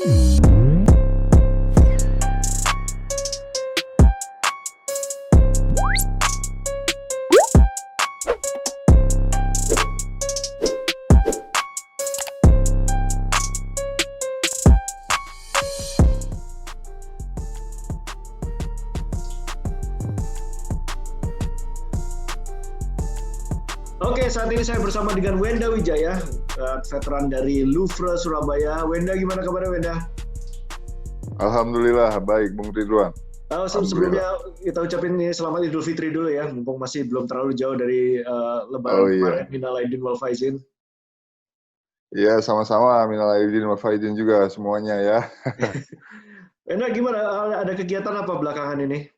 Oke, saat ini saya bersama dengan Wenda Wijaya, veteran dari Louvre Surabaya. Wenda, gimana kabarnya, Wenda? Alhamdulillah, baik, Bung Ridwan. Sebelumnya kita ucapin selamat Idul Fitri dulu ya, mumpung masih belum terlalu jauh dari Lebaran kemarin. Minal aidin wal faizin. Iya, sama-sama. Minal aidin wal faizin juga semuanya ya. Wenda, gimana? Ada kegiatan apa belakangan ini?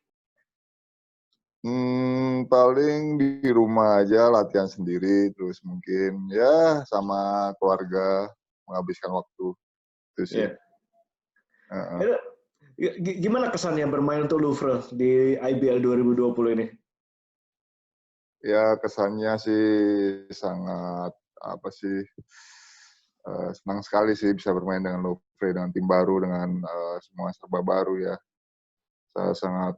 Paling di rumah aja, latihan sendiri, terus mungkin ya sama keluarga menghabiskan waktu. Itu sih. Yeah. Gimana kesannya bermain untuk Louvre di IBL 2020 ini? Ya, kesannya sih sangat senang sekali sih bisa bermain dengan Louvre, dengan tim baru, dengan semua serba baru ya. Saya sangat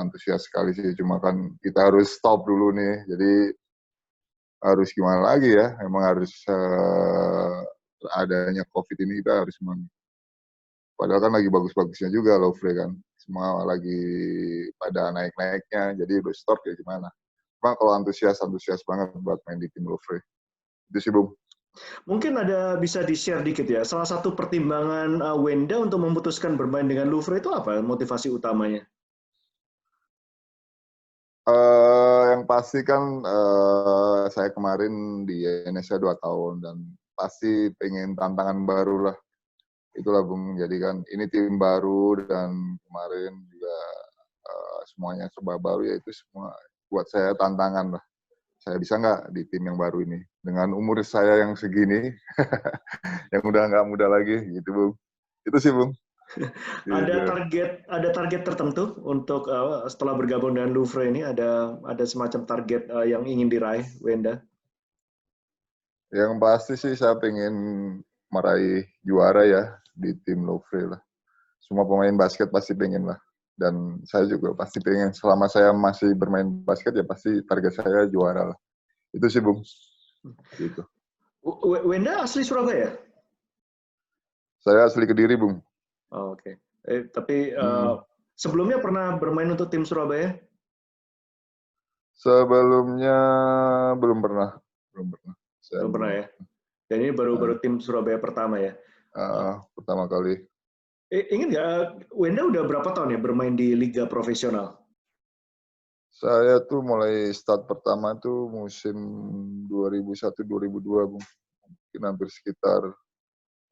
antusias sekali sih, cuma kan kita harus stop dulu nih, jadi harus gimana lagi ya, emang harus adanya COVID ini kita harus padahal kan lagi bagus-bagusnya juga Louvre kan, semua lagi pada naik-naiknya, jadi udah stop ya gimana. Cuma kalau antusias banget buat main di tim Louvre. Itu sih, Bung. Mungkin bisa di-share dikit ya, salah satu pertimbangan Wenda untuk memutuskan bermain dengan Louvre itu apa motivasi utamanya? Yang pasti kan saya kemarin di Indonesia 2 tahun dan pasti pengen tantangan baru lah. Itulah Bung, jadi kan ini tim baru dan kemarin juga semuanya serba baru, ya itu semua buat saya tantangan lah. Saya bisa nggak di tim yang baru ini dengan umur saya yang segini, yang udah nggak muda lagi gitu Bung. Itu sih Bung. Ada target tertentu untuk setelah bergabung dengan Louvre ini, ada semacam target yang ingin diraih, Wenda? Yang pasti sih saya pengen meraih juara ya di tim Louvre lah. Semua pemain basket pasti pengen lah. Dan saya juga pasti pengen, selama saya masih bermain basket ya pasti target saya juara lah. Itu sih Bung. Gitu. Wenda asli Surabaya? Saya asli Kediri Bung. Oh, oke. Tapi sebelumnya pernah bermain untuk tim Surabaya? Sebelumnya belum pernah. Belum pernah ya? Dan ini baru tim Surabaya pertama ya? Pertama kali. Ingat nggak, Wenda udah berapa tahun ya bermain di liga profesional? Saya tuh mulai start pertama tuh musim 2001-2002 Bung. Mungkin hampir sekitar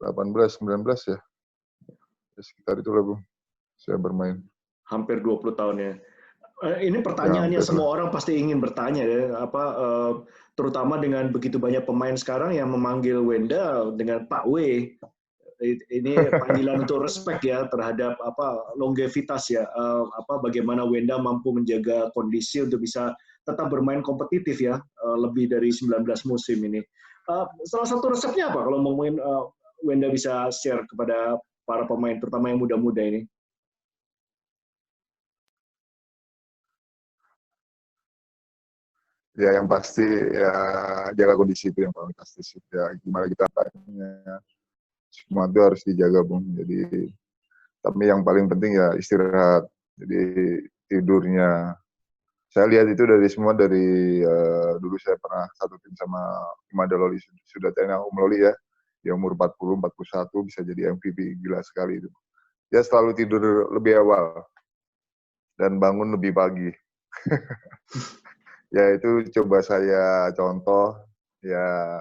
18-19 ya. Sekitar itulah Bung, saya bermain. Hampir 20 tahun ya. Ini pertanyaannya ya, semua orang pasti ingin bertanya ya, terutama dengan begitu banyak pemain sekarang yang memanggil Wenda dengan Pak W. Ini panggilan untuk respect ya terhadap longevitas ya, bagaimana Wenda mampu menjaga kondisi untuk bisa tetap bermain kompetitif ya, lebih dari 19 musim ini. Salah satu resepnya apa kalau ngomongin Wenda bisa share kepada para pemain terutama yang muda-muda ini? Ya yang pasti ya jaga kondisi itu yang paling pasti sih. Ya gimana kita tanya, semua itu harus dijaga Bung. Jadi tapi yang paling penting ya istirahat. Jadi tidurnya. Saya lihat itu dari dulu saya pernah satu tim sama Imada Loli Sudatana Loli ya. Di umur 40, 41 bisa jadi MVP, gila sekali itu. Dia selalu tidur lebih awal dan bangun lebih pagi. Ya itu coba saya contoh, ya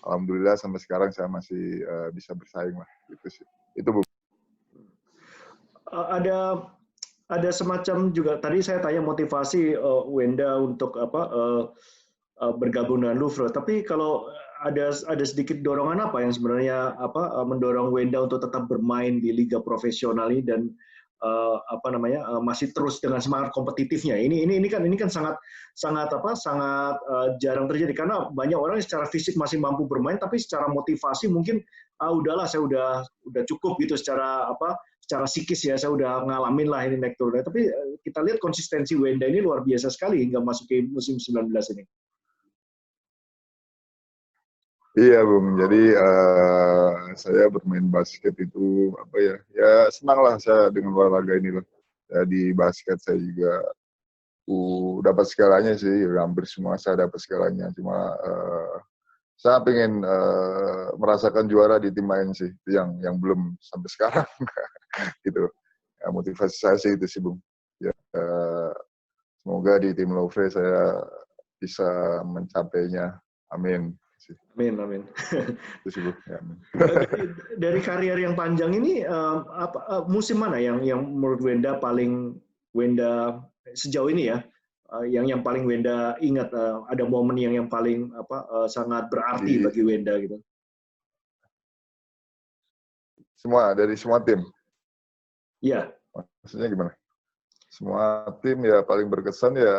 alhamdulillah sampai sekarang saya masih bisa bersaing lah, gitu sih. Itu Bu. Ada semacam juga tadi saya tanya motivasi Wenda untuk bergabung dengan Louvre, tapi kalau ada sedikit dorongan apa yang sebenarnya mendorong Wenda untuk tetap bermain di liga profesional ini dan masih terus dengan semangat kompetitifnya. Ini kan sangat jarang terjadi karena banyak orang yang secara fisik masih mampu bermain tapi secara motivasi mungkin udahlah saya udah cukup gitu secara psikis ya saya udah ngalamin lah ini naik turun. Tapi kita lihat konsistensi Wenda ini luar biasa sekali hingga masuk ke musim 19 ini. Iya, Bung. Jadi saya bermain basket itu apa ya? Ya senang lah saya dengan olahraga ini loh. Ya, di basket saya juga dapat segalanya sih. Hampir semua saya dapat segalanya. Cuma saya pengen merasakan juara di tim lain sih. Itu yang belum sampai sekarang gitu. Ya, motivasi saya sih itu sih, Bung. Ya, semoga di tim Louvre saya bisa mencapainya. Amin. Amin, amin. Itu sih, Bu. Ya, dari karier yang panjang ini, musim mana yang menurut Wenda sejauh ini ya, yang paling Wenda ingat, ada momen yang paling sangat berarti bagi Wenda gitu? Dari semua tim. Iya. Maksudnya gimana? Semua tim ya paling berkesan ya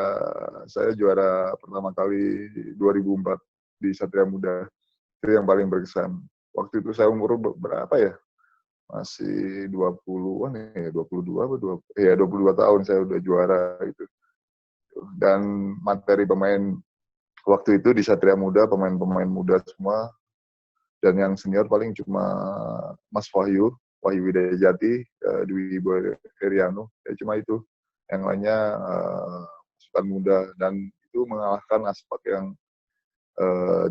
saya juara pertama kali 2004 di Satria Muda. Itu yang paling berkesan. Waktu itu saya umur berapa ya? Masih 20-an ya, 22 apa 22 tahun saya udah juara gitu. Dan materi pemain waktu itu di Satria Muda, pemain-pemain muda semua. Dan yang senior paling cuma Mas Wahyu Widayati, Dwi Heriano, ya cuma itu. Yang lainnya pasukan muda dan itu mengalahkan Aspak yang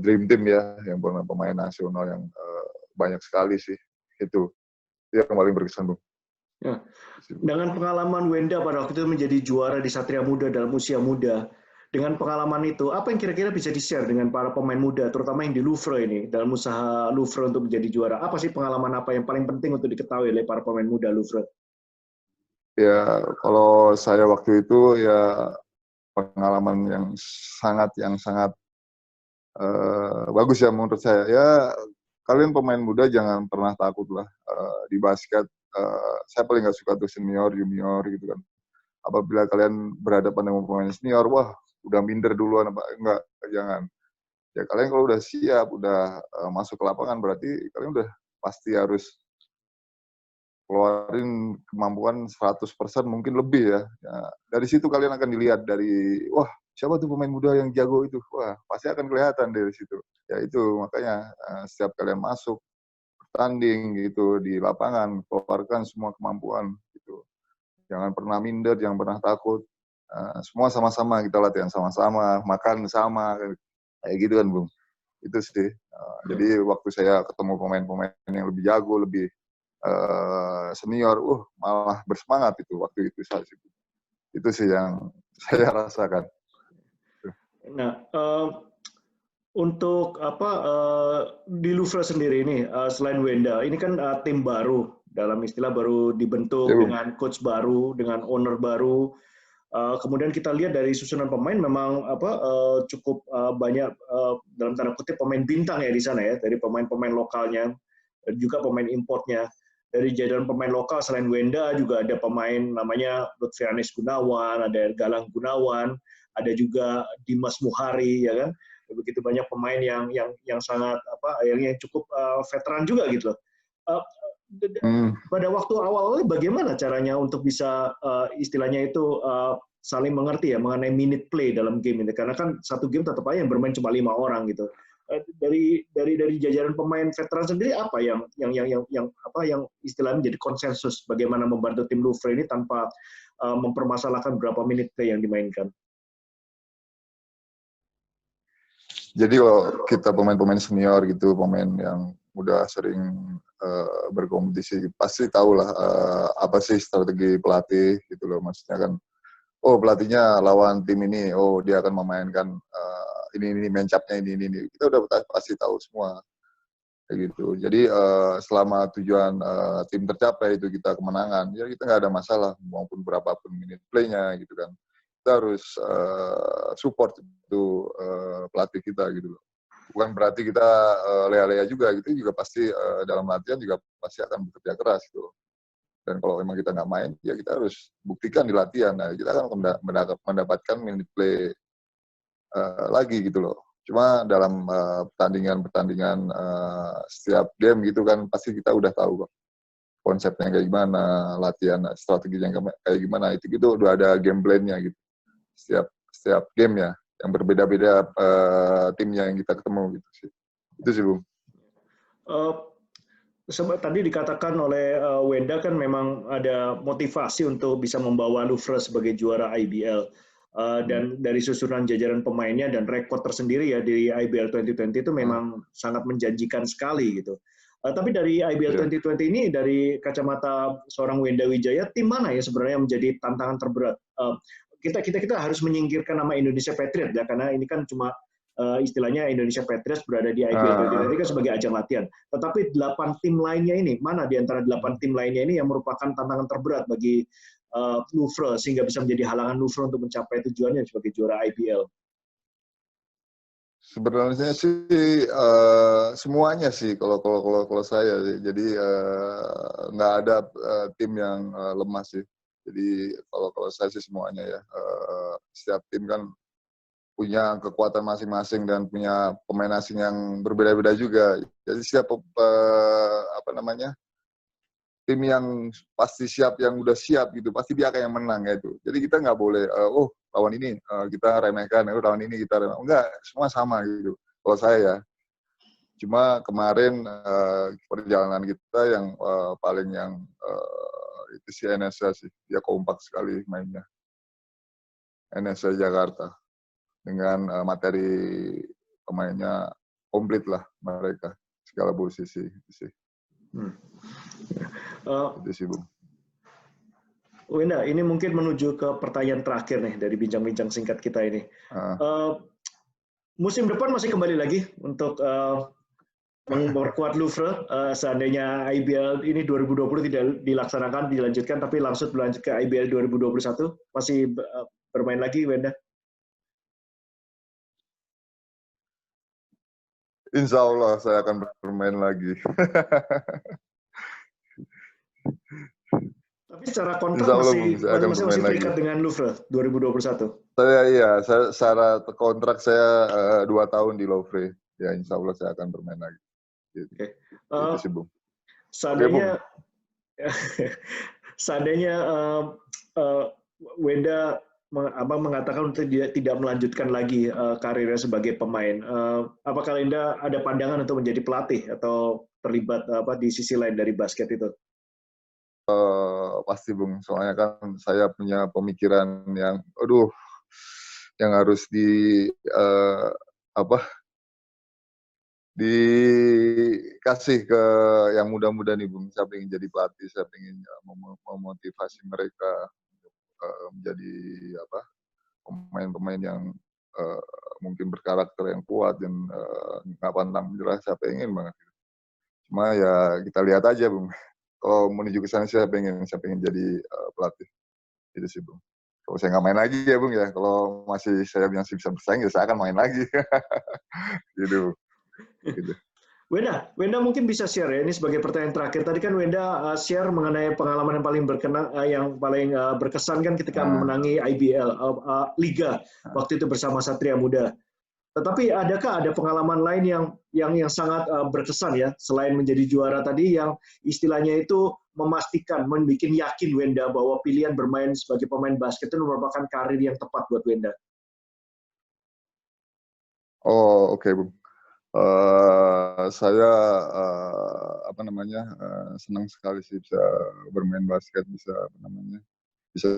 dream team ya, yang pemain nasional yang banyak sekali sih. Itu yang paling berkesan, Bung. Ya. Dengan pengalaman Wenda pada waktu itu menjadi juara di Satria Muda dalam usia muda, dengan pengalaman itu, apa yang kira-kira bisa di-share dengan para pemain muda, terutama yang di Louvre ini, dalam usaha Louvre untuk menjadi juara? Apa sih pengalaman apa yang paling penting untuk diketahui oleh para pemain muda Louvre? Ya, kalau saya waktu itu ya pengalaman yang sangat bagus ya menurut saya. Ya, kalian pemain muda jangan pernah takut lah di basket. Saya paling nggak suka tuh senior, junior gitu kan. Apabila kalian berhadapan dengan pemain senior, wah udah minder duluan apa enggak, jangan. Ya kalian kalau udah siap, udah masuk ke lapangan berarti kalian udah pasti harus keluarin kemampuan 100% mungkin lebih ya. Ya. Dari situ kalian akan dilihat dari, wah siapa tuh pemain muda yang jago itu? Wah pasti akan kelihatan dari situ. Ya itu makanya setiap kalian masuk bertanding gitu di lapangan, keluarkan semua kemampuan gitu. Jangan pernah minder, jangan pernah takut. Semua sama-sama kita latihan sama-sama, makan sama, kayak gitu kan, Bung. Itu sih. Jadi waktu saya ketemu pemain-pemain yang lebih jago, lebih senior, malah bersemangat itu waktu itu saya sih. Itu sih yang saya rasakan. Nah, untuk di Louvre sendiri ini, selain Wenda, ini kan tim baru, dalam istilah baru dibentuk Ya, dengan coach baru, dengan owner baru. Kemudian kita lihat dari susunan pemain memang cukup banyak dalam tanda kutip pemain bintang ya di sana ya, dari pemain-pemain lokalnya dan juga pemain importnya. Dari jajaran pemain lokal selain Wenda juga ada pemain namanya Lutfianis Gunawan, ada Galang Gunawan, ada juga Dimas Muhari ya kan. Begitu banyak pemain yang sangat yang cukup veteran juga gitu loh. Pada waktu awal bagaimana caranya untuk bisa istilahnya itu saling mengerti ya mengenai minute play dalam game ini, karena kan satu game tetap aja yang bermain cuma 5 orang gitu. Dari jajaran pemain veteran sendiri apa yang istilahnya menjadi konsensus bagaimana membantu tim Louvre ini tanpa mempermasalahkan berapa minute play yang dimainkan? Jadi kalau kita pemain-pemain senior gitu, pemain yang udah sering berkompetisi, pasti tahu lah apa sih strategi pelatih gitu loh. Maksudnya kan, pelatihnya lawan tim ini, dia akan memainkan ini match up-nya ini. Kita udah pasti tahu semua kayak gitu. Jadi selama tujuan tim tercapai itu kita kemenangan, ya kita nggak ada masalah maupun berapapun minute play-nya gitu kan. Kita harus support itu pelatih kita gitu loh. Bukan berarti kita lea-lea juga gitu, juga pasti dalam latihan juga pasti akan bekerja keras gitu. Dan kalau memang kita nggak main, ya kita harus buktikan di latihan. Nah, kita akan mendapatkan minute play lagi gitu loh. Cuma dalam pertandingan setiap game gitu kan pasti kita udah tahu kok konsepnya kayak gimana, latihan strateginya kayak gimana, itu gitu udah ada game plan-nya gitu. Setiap game ya yang berbeda-beda timnya yang kita ketemu gitu sih. Itu sih, Bung. Tadi dikatakan oleh Wenda kan memang ada motivasi untuk bisa membawa Louvre sebagai juara IBL. Dan dari susunan jajaran pemainnya dan rekor tersendiri ya di IBL 2020 itu memang sangat menjanjikan sekali gitu. Tapi dari IBL 2020 ini dari kacamata seorang Wenda Wijaya, tim mana ya sebenarnya yang menjadi tantangan terberat? Kita harus menyingkirkan nama Indonesia Patriot ya, karena ini kan cuma istilahnya Indonesia Patriots berada di IBL 2020 kan sebagai ajang latihan. Tetapi 8 tim lainnya ini, mana di antara 8 tim lainnya ini yang merupakan tantangan terberat bagi Louvre sehingga bisa menjadi halangan Louvre untuk mencapai tujuannya sebagai juara IBL? Sebenarnya sih semuanya sih kalau saya sih. Jadi nggak ada tim yang lemah sih. Jadi kalau saya sih semuanya ya. Setiap tim kan punya kekuatan masing-masing dan punya pemain asing yang berbeda-beda juga. Jadi tim yang pasti siap, yang udah siap gitu, pasti dia akan yang menang ya itu. Jadi kita nggak boleh, lawan ini kita remehkan, lawan ini kita remehkan. Enggak, semua sama gitu. Kalau saya ya, cuma kemarin perjalanan kita yang paling yang itu si NSA sih, dia kompak sekali mainnya. NSA Jakarta. Dengan materi pemainnya komplit lah mereka segala posisi itu sih. Itu sih, Bung. Wenda, ini mungkin menuju ke pertanyaan terakhir nih dari bincang-bincang singkat kita ini. Musim depan masih kembali lagi untuk memperkuat Louvre. Seandainya IBL ini 2020 tidak dilaksanakan, dilanjutkan, tapi langsung berlanjut ke IBL 2021, masih bermain lagi, Wenda? Insya Allah saya akan bermain lagi. Tapi secara kontrak masih terikat dengan Louvre 2021. Saya secara kontrak saya 2 tahun di Louvre. Ya Insya Allah saya akan bermain lagi. Gitu. Itu sih, Bung. Seandainya Wenda mengatakan untuk dia tidak melanjutkan lagi karirnya sebagai pemain, apakah Wenda ada pandangan untuk menjadi pelatih atau terlibat di sisi lain dari basket itu? Pasti, Bung. Soalnya kan saya punya pemikiran yang, yang harus dikasih ke yang muda-muda nih, Bung. Saya ingin jadi pelatih, saya ingin memotivasi mereka untuk menjadi pemain-pemain yang mungkin berkarakter yang kuat dan nggak pantang menyerah. Saya pengen banget. Cuma ya kita lihat aja, Bung. Kalau menuju ke sana saya pengen jadi pelatih. Itu sih, Bung. Kalau saya nggak main lagi ya, Bung ya. Kalau saya masih bisa bersaing ya saya akan main lagi. Gitu. Wenda mungkin bisa share ya, ini sebagai pertanyaan terakhir. Tadi kan Wenda share mengenai pengalaman yang paling berkesan kan ketika memenangi IBL Liga waktu itu bersama Satria Muda. Tetapi adakah ada pengalaman lain yang sangat berkesan ya, selain menjadi juara tadi, yang istilahnya itu memastikan, membuat yakin Wenda bahwa pilihan bermain sebagai pemain basket itu merupakan karir yang tepat buat Wenda? Oh, oke, Bung. Saya senang sekali sih bisa bermain basket, bisa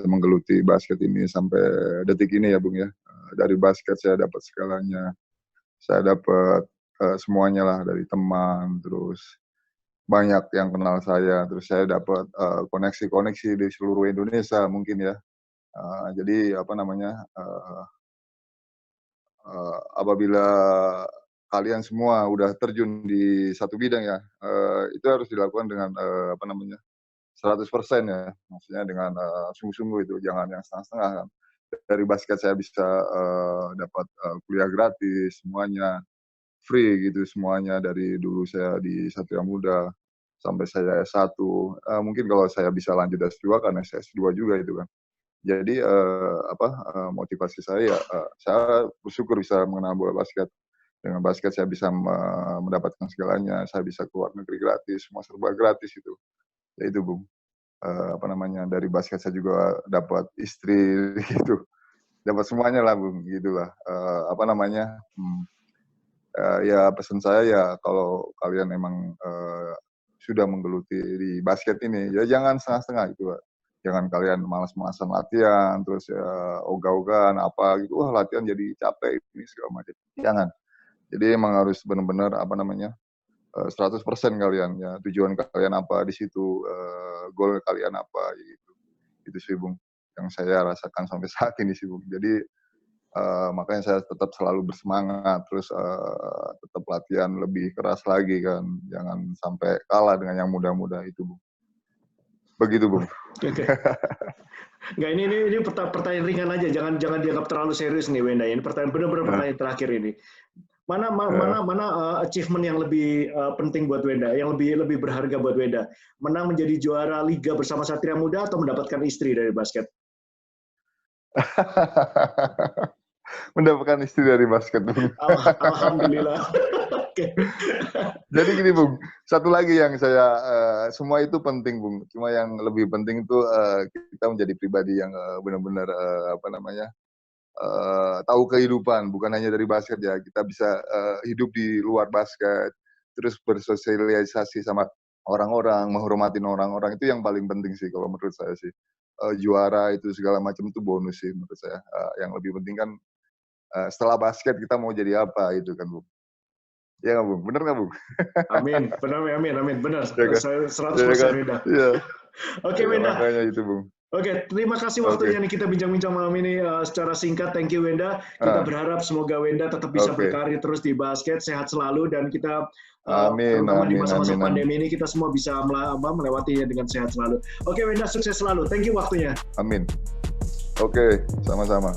menggeluti basket ini sampai detik ini ya, Bung ya. Dari basket saya dapat segalanya, saya dapat semuanya lah, dari teman, terus banyak yang kenal saya, terus saya dapat koneksi-koneksi di seluruh Indonesia mungkin ya. Jadi apabila kalian semua udah terjun di satu bidang ya, itu harus dilakukan dengan 100% ya, maksudnya dengan sungguh-sungguh, itu jangan yang setengah-setengah kan. Dari basket saya bisa dapat kuliah gratis, semuanya free gitu, semuanya dari dulu saya di Satria Muda. sampai saya S1. Mungkin kalau saya bisa lanjut S2 karena saya S2 juga itu kan. Jadi motivasi saya saya bersyukur bisa mengenal bola basket. Dengan basket saya bisa mendapatkan segalanya, saya bisa keluar negeri gratis, semua serba gratis itu. Ya itu Bung. Dari basket saya juga dapat istri gitu. Dapat semuanya lah Bung, gitulah. Ya pesan saya ya kalau kalian emang sudah menggeluti di basket ini, ya jangan setengah-setengah gitu, Pak. Jangan kalian malas-malasan latihan, terus ya ogah-ogahan apa gitu, wah latihan jadi capek ini segala macam. Jangan. Jadi emang harus benar-benar 100% kalian ya, tujuan kalian apa di situ, goal kalian apa gitu. Itu sih Bung, yang saya rasakan sampai saat ini sih Bung. Jadi makanya saya tetap selalu bersemangat, terus tetap latihan lebih keras lagi kan, jangan sampai kalah dengan yang muda-muda itu Bung. Begitu Bung. Oke. Nggak, ini pertanyaan ringan aja, jangan dianggap terlalu serius nih Wenda. Ini pertanyaan benar-benar pertanyaan terakhir ini. Mana achievement yang lebih penting buat Wenda, yang lebih berharga buat Wenda? Menang menjadi juara liga bersama Satria Muda atau mendapatkan istri dari basket? Mendapatkan istri dari basket. Alhamdulillah. Okay. Jadi gini Bung, satu lagi yang saya semua itu penting Bung. Cuma yang lebih penting itu kita menjadi pribadi yang benar-benar tahu kehidupan, bukan hanya dari basket ya. Kita bisa hidup di luar basket, terus bersosialisasi sama orang-orang, menghormatin orang-orang, itu yang paling penting sih kalau menurut saya sih. Juara itu segala macam itu bonus sih menurut saya. Yang lebih penting kan setelah basket kita mau jadi apa gitu kan Bung. Iya nggak Bung? Bener nggak Bung? Amin, benar. Saya 100% Wenda. Iya. Oke Wenda. Makanya itu Bung. Oke, terima kasih waktunya nih kita bincang-bincang malam ini secara singkat. Thank you Wenda. Kita berharap semoga Wenda tetap bisa berkarir terus di basket, sehat selalu, dan kita terutama di masa-masa pandemi ini kita semua bisa melewatinya dengan sehat selalu. Oke Wenda, sukses selalu. Thank you waktunya. Amin. Oke, sama-sama.